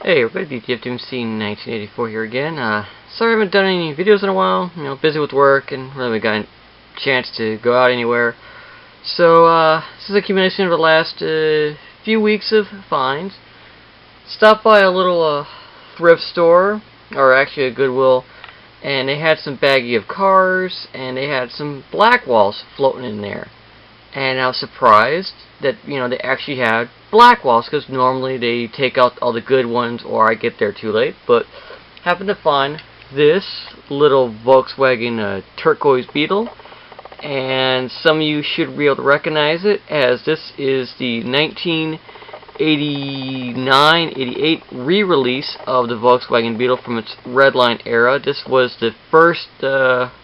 Hey everybody, DTF1984 here again. Sorry I haven't done any videos in a while. You know, busy with work and really got a chance to go out anywhere. So, this is a accumulation of the last few weeks of finds. Stopped by a little thrift store, or actually a Goodwill, and they had some baggie of cars, and they had some Blackwalls floating in there. And I was surprised that, you know, they actually had Blackwalls, because normally they take out all the good ones or I get there too late. But happened to find this little Volkswagen turquoise Beetle, and some of you should be able to recognize it, as this is the 1989-88 re-release of the Volkswagen Beetle from its Redline era. This was the first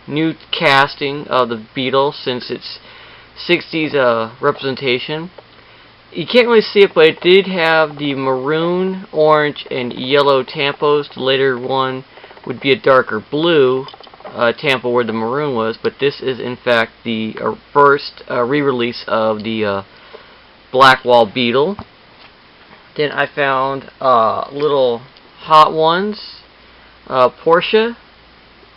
new casting of the Beetle since its 60s representation. You can't really see it, but it did have the maroon, orange, and yellow tampos. The later one would be a darker blue tampo where the maroon was, but this is in fact the first re-release of the Blackwall Beetle. Then I found little Hot Ones Porsche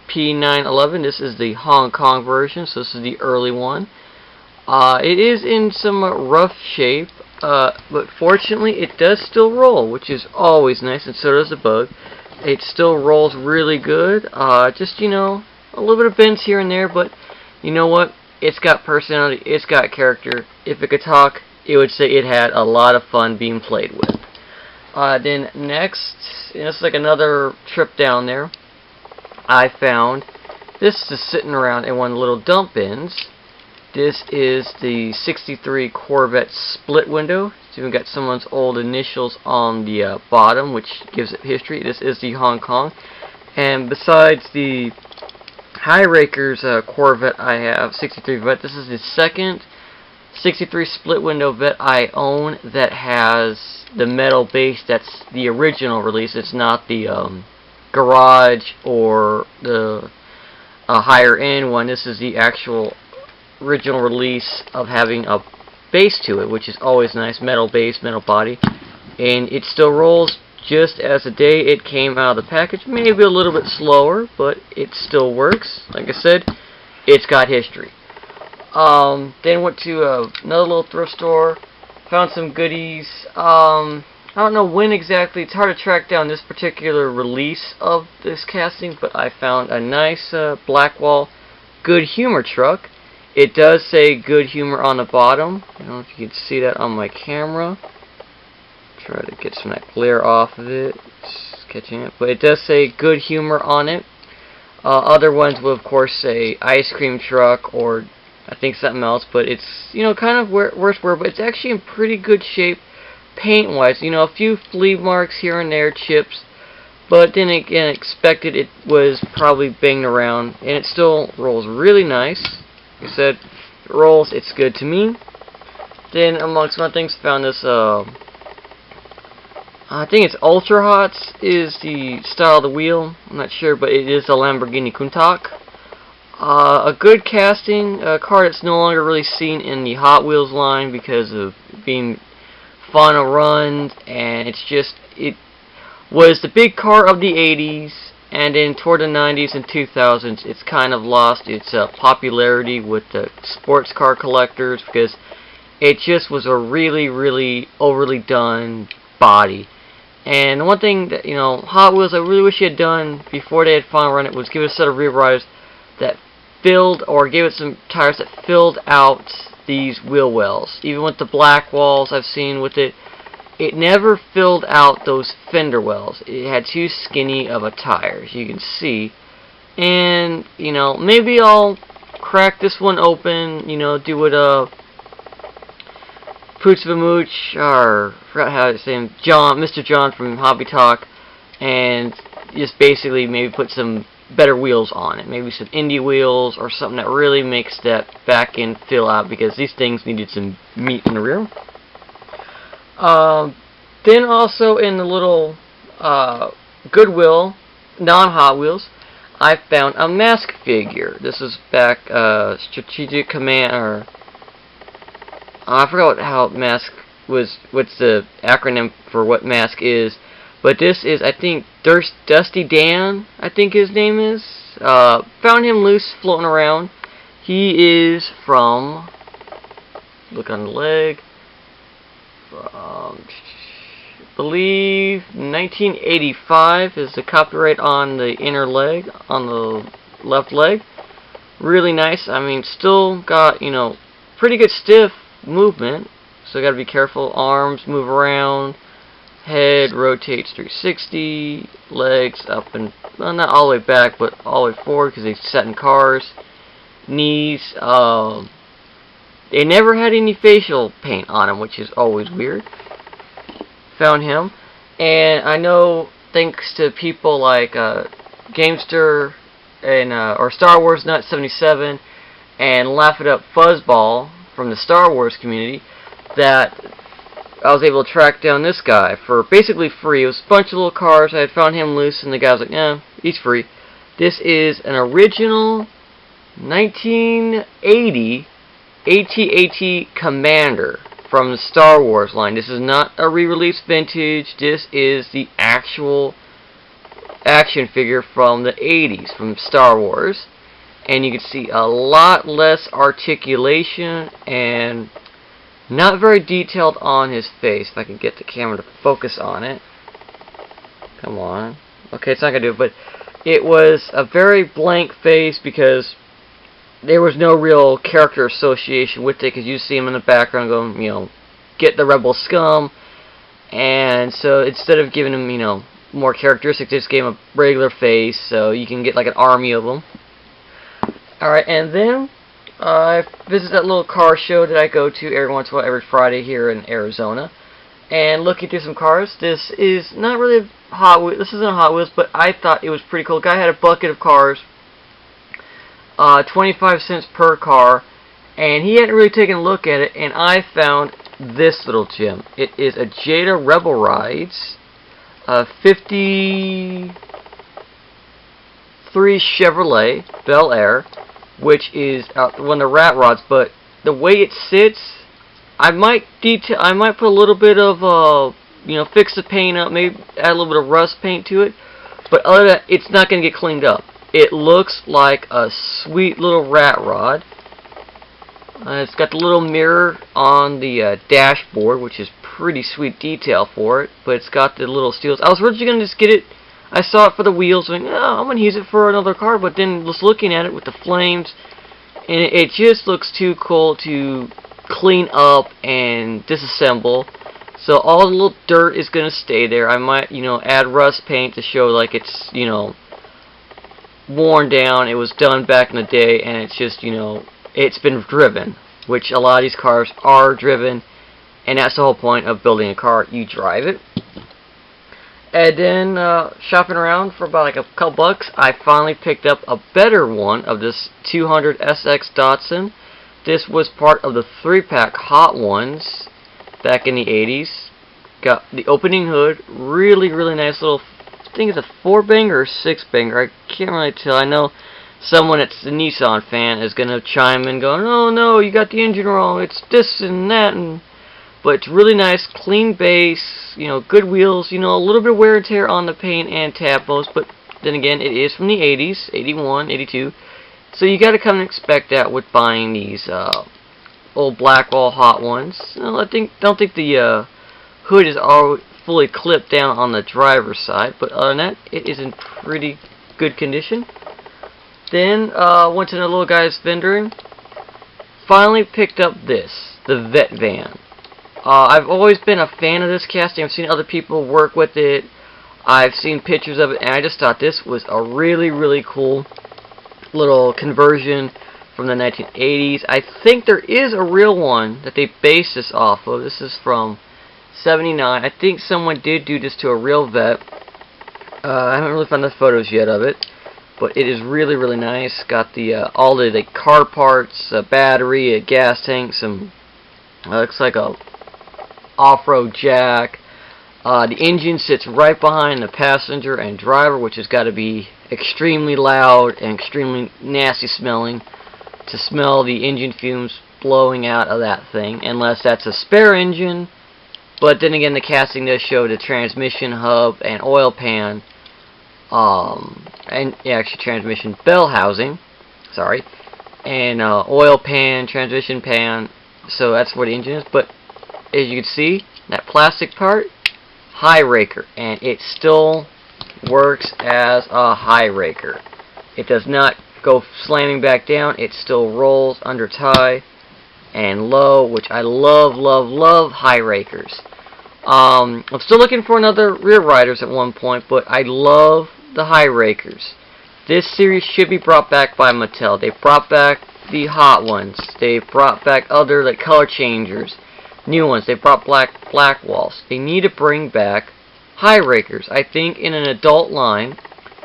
P911. This is the Hong Kong version, so this is the early one. It is in some rough shape, but fortunately it does still roll, which is always nice, and so does the Bug. It still rolls really good. Just, you know, a little bit of bends here and there, but you know what? It's got personality, it's got character. If it could talk, it would say it had a lot of fun being played with. Then next, you know, it's like another trip down there. I found this is sitting around in one of the little dump bins. This is the 63 Corvette split window. It's even got someone's old initials on the bottom, which gives it history. This is the Hong Kong. And besides the High Rakers Corvette I have, 63 Vet, this is the second 63 split window Vet I own that has the metal base. That's the original release. It's not the garage or the higher end one. This is the actual original release of having a base to it, which is always nice. Metal base, metal body, and it still rolls just as the day it came out of the package. Maybe a little bit slower, but it still works. Like I said, it's got history. Then went to another little thrift store, found some goodies. I don't know when exactly. It's hard to track down this particular release of this casting, but I found a nice Blackwall Good Humor truck. It does say Good Humor on the bottom. I don't know if you can see that on my camera. Try to get some of that glare off of it. It's catching it. But it does say Good Humor on it. Other ones will of course say Ice Cream Truck or I think something else. But it's, you know, kind of worse word. But it's actually in pretty good shape paint-wise. You know, a few flea marks here and there, chips. But then again, expected it was probably banged around. And it still rolls really nice. Like I said, if it rolls, it's good to me. Then, amongst other things, found this, I think it's Ultra Hots is the style of the wheel. I'm not sure, but it is a Lamborghini Countach. A good casting, a car that's no longer really seen in the Hot Wheels line because of being fun to run, and it's just, it was the big car of the 80s. And then toward the 90s and 2000s, it's kind of lost its popularity with the sports car collectors because it just was a really, really overly done body. And the one thing that, you know, Hot Wheels I really wish they had done before they had finally run it was give it a set of rear riders that filled, or gave it some tires that filled out these wheel wells. Even with the Blackwalls I've seen with it, it never filled out those fender wells. It had too skinny of a tire, as you can see. And, you know, maybe I'll crack this one open, you know, do what Pooch Vamooch, or I forgot how to say him, Mr. John from Hobby Talk, and just basically maybe put some better wheels on it. Maybe some Indy wheels or something that really makes that back end fill out, because these things needed some meat in the rear. Then also in the little Goodwill, non-Hot Wheels, I found a Mask figure. This is back Strategic Command, or I forgot how Mask was, what's the acronym for what Mask is, But this is, I think, Dusty Dan, I think his name is. Found him loose, floating around. He is from, look on the leg, from, I believe, 1985 is the copyright on the inner leg, on the left leg. Really nice. I mean, still got, you know, pretty good stiff movement. So gotta be careful. Arms move around. Head rotates 360. Legs up and, well, not all the way back, but all the way forward because they set in cars. Knees. They never had any facial paint on him, which is always weird. Found him. And I know, thanks to people like Gamester and or Star Wars Nut 77 and Laugh It Up Fuzzball from the Star Wars community, that I was able to track down this guy for basically free. It was a bunch of little cars. I had found him loose, and the guy was like, "Yeah, he's free." This is an original 1980 AT-AT Commander from the Star Wars line. This is not a re-release vintage. This is the actual action figure from the 80s from Star Wars. And you can see a lot less articulation and not very detailed on his face. If I can get the camera to focus on it. Come on. Okay, it's not going to do it, but it was a very blank face because there was no real character association with it, because you see him in the background going, you know, get the rebel scum. And so instead of giving him, you know, more characteristics, they just gave him a regular face, so you can get like an army of them. Alright, and then I visited that little car show that I go to every once in a while, every Friday here in Arizona, and looking through some cars. This is not really a Hot Wheels. This isn't a Hot Wheels, but I thought it was pretty cool. The guy had a bucket of cars, 25 cents per car, and he hadn't really taken a look at it, and I found this little gem. It is a Jada Rebel Rides 53 Chevrolet Bel Air, which is one of the rat rods, but the way it sits, I might put a little bit of you know, fix the paint up, maybe add a little bit of rust paint to it, but other than that, it's not going to get cleaned up. It looks like a sweet little rat rod. It's got the little mirror on the dashboard, which is pretty sweet detail for it, but it's got the little steels. I was originally going to just get it, I saw it for the wheels, and oh, I'm going to use it for another car, but then just looking at it with the flames, and it just looks too cool to clean up and disassemble. So all the little dirt is going to stay there. I might, you know, add rust paint to show like it's, you know, worn down. It was done back in the day, and it's just, you know, it's been driven, which a lot of these cars are driven, and that's the whole point of building a car. You drive it. And then shopping around for about like a couple bucks, I finally picked up a better one of this 200 SX Datsun. This was part of the 3-pack Hot Ones back in the 80s. Got the opening hood, really nice little, I think it's a 4-banger or 6-banger, I can't really tell. I know someone that's a Nissan fan is going to chime in going, "Oh no, you got the engine wrong, it's this and that," and but it's really nice, clean base, you know, good wheels, you know, a little bit of wear and tear on the paint and tabos, but then again, it is from the 80s, 81, 82, so you got to come and expect that with buying these old Blackwall Hot Ones. Well, don't think the hood is all fully clipped down on the driver's side, but other than that, it is in pretty good condition. Then went to the little guy's vendor. Finally picked up this, the Vet Van. I've always been a fan of this casting. I've seen other people work with it. I've seen pictures of it, and I just thought this was a really cool little conversion from the 1980s. I think there is a real one that they based this off of. This is from 79. I think someone did do this to a real vet. I haven't really found the photos yet of it, but it is really nice. Got the all the car parts, a battery, a gas tank, some looks like a off-road jack. The engine sits right behind the passenger and driver, which has got to be extremely loud and extremely nasty smelling to smell the engine fumes blowing out of that thing, unless that's a spare engine But then again, the casting does show the transmission hub and oil pan, and yeah, actually transmission bell housing, sorry, and oil pan, transmission pan, so that's where the engine is. But as you can see, that plastic part, high raker, and it still works as a high raker. It does not go slamming back down, it still rolls under tie and low, which I love, love, love high rakers. I'm still looking for another rear riders at one point, but I love the high rakers. This series should be brought back by Mattel. They brought back the hot ones. They brought back other like color changers, new ones. They brought Blackwalls. They need to bring back high rakers. I think in an adult line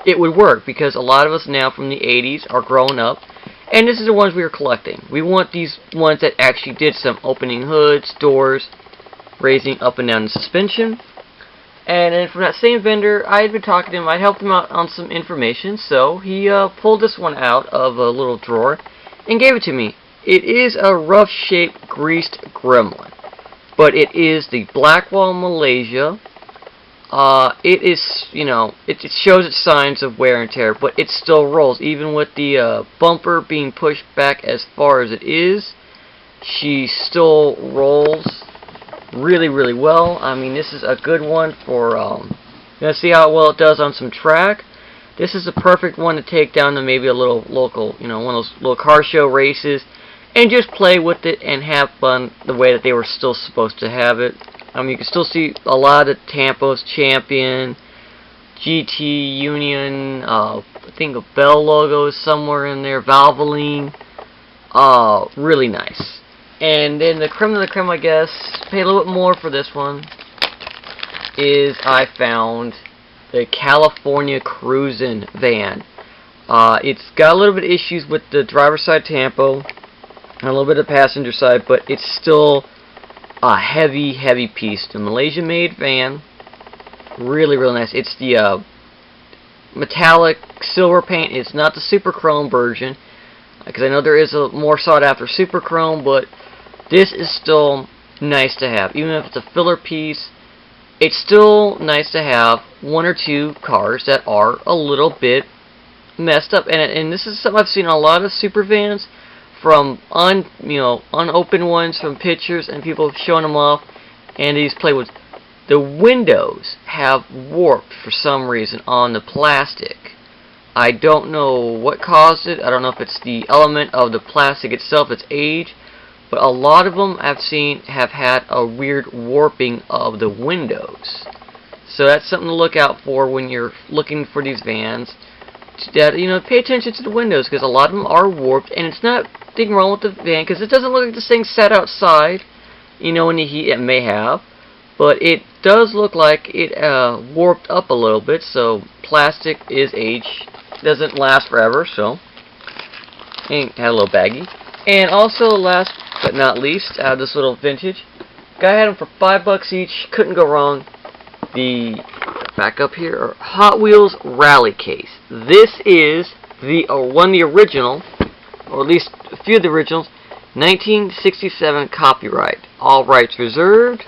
it would work, because a lot of us now from the 80s are growing up, and this is the ones we are collecting. We want these ones that actually did some opening hoods, doors, raising up and down the suspension. And then from that same vendor, I had been talking to him. I helped him out on some information, so he pulled this one out of a little drawer and gave it to me. It is a rough-shaped, greased gremlin, but it is the Blackwall Malaysia. It is, you know, it shows its signs of wear and tear, but it still rolls. Even with the bumper being pushed back as far as it is, she still rolls really, really well. I mean, this is a good one for, let's see how well it does on some track. This is a perfect one to take down to maybe a little local, you know, one of those little car show races, and just play with it and have fun the way that they were still supposed to have it. You can still see a lot of Tampos, Champion, GT, Union, I think a Bell logo is somewhere in there, Valvoline. Really nice. And then the creme de la creme, I guess, pay a little bit more for this one, is I found the California Cruisin' van. It's got a little bit of issues with the driver's side tampo and a little bit of passenger side, but it's still a heavy, heavy piece. The Malaysia-made van, really, really nice. It's the metallic silver paint. It's not the super chrome version, because I know there is a more sought-after super chrome, but this is still nice to have. Even if it's a filler piece, it's still nice to have one or two cars that are a little bit messed up. And this is something I've seen in a lot of super vans, from unopened ones from pictures and people showing them off, and these playwood. The windows have warped for some reason on the plastic. I don't know what caused it. I don't know if it's the element of the plastic itself, its age, but a lot of them I've seen have had a weird warping of the windows. So that's something to look out for when you're looking for these vans. That, you know, pay attention to the windows, because a lot of them are warped, and it's not anything wrong with the van, because it doesn't look like this thing sat outside, you know, in the heat. It may have, but it does look like it warped up a little bit. So plastic is age, doesn't last forever, so had a little baggy. And also, last but not least, out of this little vintage, guy had them for $5 each, couldn't go wrong. The back up here, Hot Wheels Rally Case. This is the original, or at least a few of the originals, 1967 copyright, all rights reserved,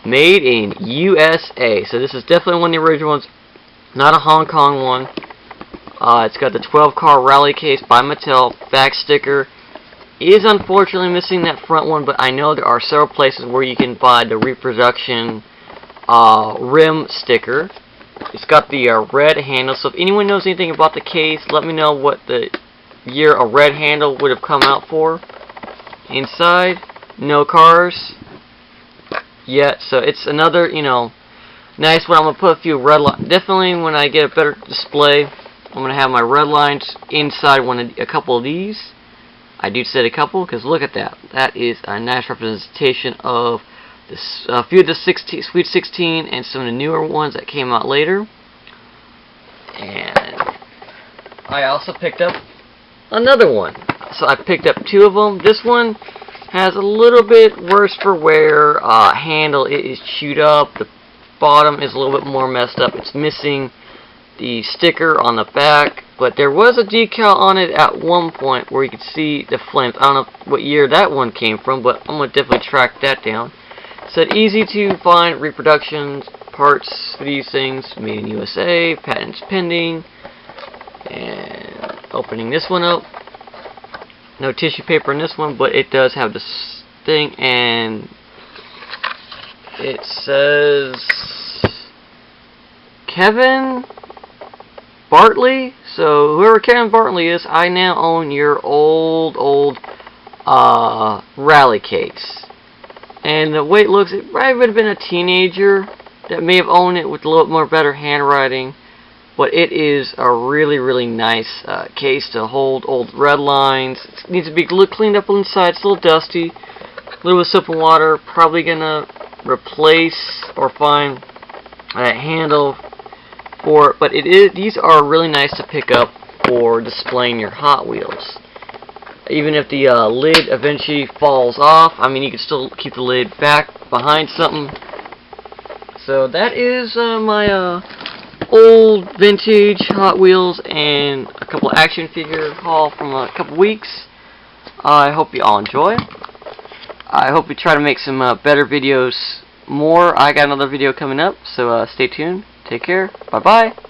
made in USA. So this is definitely one of the original ones, not a Hong Kong one. It's got the 12-car rally case by Mattel. Back sticker is unfortunately missing that front one, but I know there are several places where you can buy the reproduction rim sticker. It's got the red handle, so if anyone knows anything about the case, let me know what the year a red handle would have come out for. Inside, no cars yet, so it's another, you know, nice one. I'm going to put a few red lines. Definitely when I get a better display, I'm going to have my red lines inside a couple of these. I do said a couple, because look at that. That is a nice representation of a few of the Sweet 16 and some of the newer ones that came out later. And I also picked up another one. So I picked up two of them. This one has a little bit worse for wear. Handle, it is chewed up. The bottom is a little bit more messed up. It's missing the sticker on the back. But there was a decal on it at one point where you could see the flames. I don't know what year that one came from, but I'm going to definitely track that down. Said easy to find reproductions, parts for these things, made in USA, patents pending. And opening this one up. No tissue paper in this one, but it does have this thing, and it says Kevin Bartley. So whoever Kevin Bartley is, I now own your old rally case. And the way it looks, it probably would have been a teenager that may have owned it with a little more better handwriting. But it is a really nice case to hold old red lines. It needs to be a little cleaned up inside. It's a little dusty. A little bit of soap and water. Probably gonna replace or find a handle for it. But these are really nice to pick up for displaying your Hot Wheels. Even if the lid eventually falls off, I mean, you can still keep the lid back behind something. So that is my old vintage Hot Wheels and a couple of action figure haul from a couple weeks. I hope you all enjoy. I hope we try to make some better videos more. I got another video coming up, so stay tuned. Take care. Bye bye.